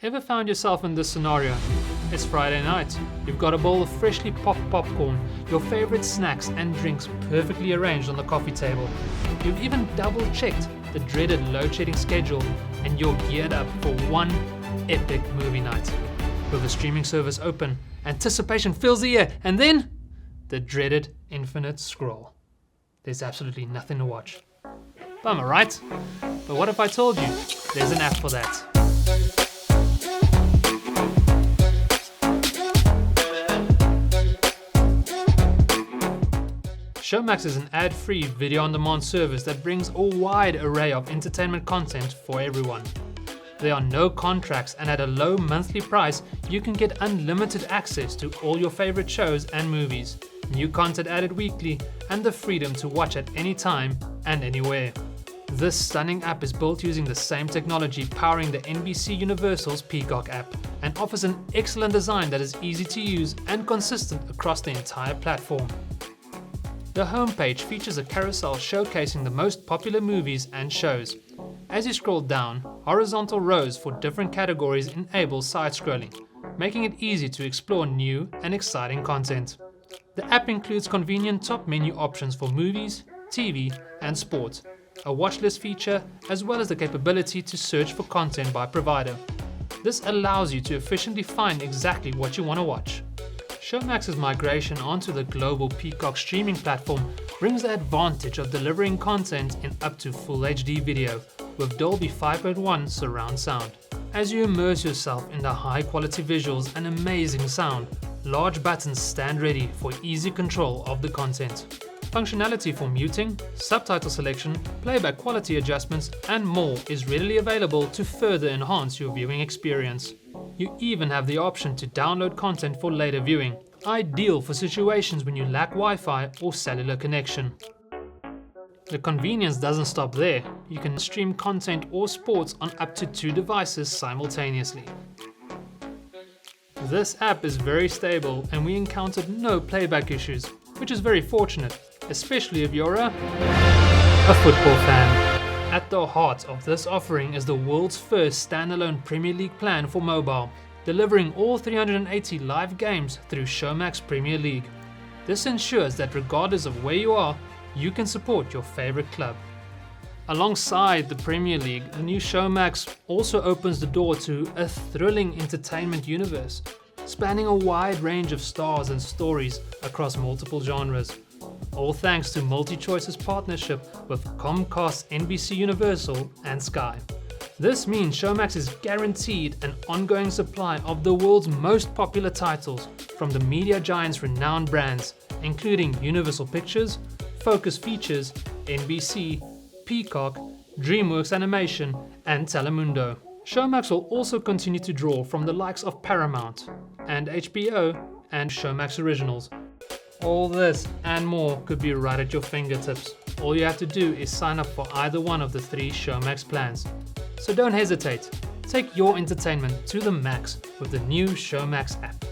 Ever found yourself in this scenario? It's Friday night. You've got a bowl of freshly popped popcorn, your favorite snacks and drinks perfectly arranged on the coffee table. You've even double-checked the dreaded load-shedding schedule, and you're geared up for one epic movie night. With the streaming service open, anticipation fills the air, and then the dreaded infinite scroll. There's absolutely nothing to watch. Bummer, right? But what if I told you there's an app for that? Showmax is an ad-free video-on-demand service that brings a wide array of entertainment content for everyone. There are no contracts, and at a low monthly price, you can get unlimited access to all your favorite shows and movies, new content added weekly, and the freedom to watch at any time and anywhere. This stunning app is built using the same technology powering the NBC Universal's Peacock app, and offers an excellent design that is easy to use and consistent across the entire platform. The homepage features a carousel showcasing the most popular movies and shows. As you scroll down, horizontal rows for different categories enable side-scrolling, making it easy to explore new and exciting content. The app includes convenient top menu options for movies, TV, and sport, a watchlist feature, as well as the capability to search for content by provider. This allows you to efficiently find exactly what you want to watch. Showmax's migration onto the global Peacock streaming platform brings the advantage of delivering content in up to Full HD video with Dolby 5.1 surround sound. As you immerse yourself in the high-quality visuals and amazing sound, large buttons stand ready for easy control of the content. Functionality for muting, subtitle selection, playback quality adjustments, and more is readily available to further enhance your viewing experience. You even have the option to download content for later viewing, ideal for situations when you lack Wi-Fi or cellular connection. The convenience doesn't stop there. You can stream content or sports on up to 2 devices simultaneously. This app is very stable, and we encountered no playback issues, which is very fortunate, especially if you're a football fan. At the heart of this offering is the world's first standalone Premier League plan for mobile, delivering all 380 live games through Showmax Premier League. This ensures that regardless of where you are, you can support your favorite club. Alongside the Premier League, the new Showmax also opens the door to a thrilling entertainment universe, spanning a wide range of stars and stories across multiple genres. All thanks to MultiChoice's partnership with Comcast, NBC Universal, and Sky. This means Showmax is guaranteed an ongoing supply of the world's most popular titles from the media giants' renowned brands, including Universal Pictures, Focus Features, NBC, Peacock, DreamWorks Animation, and Telemundo. Showmax will also continue to draw from the likes of Paramount and HBO and Showmax Originals. All this and more could be right at your fingertips. All you have to do is sign up for either one of the 3 Showmax plans. So don't hesitate. Take your entertainment to the max with the new Showmax app.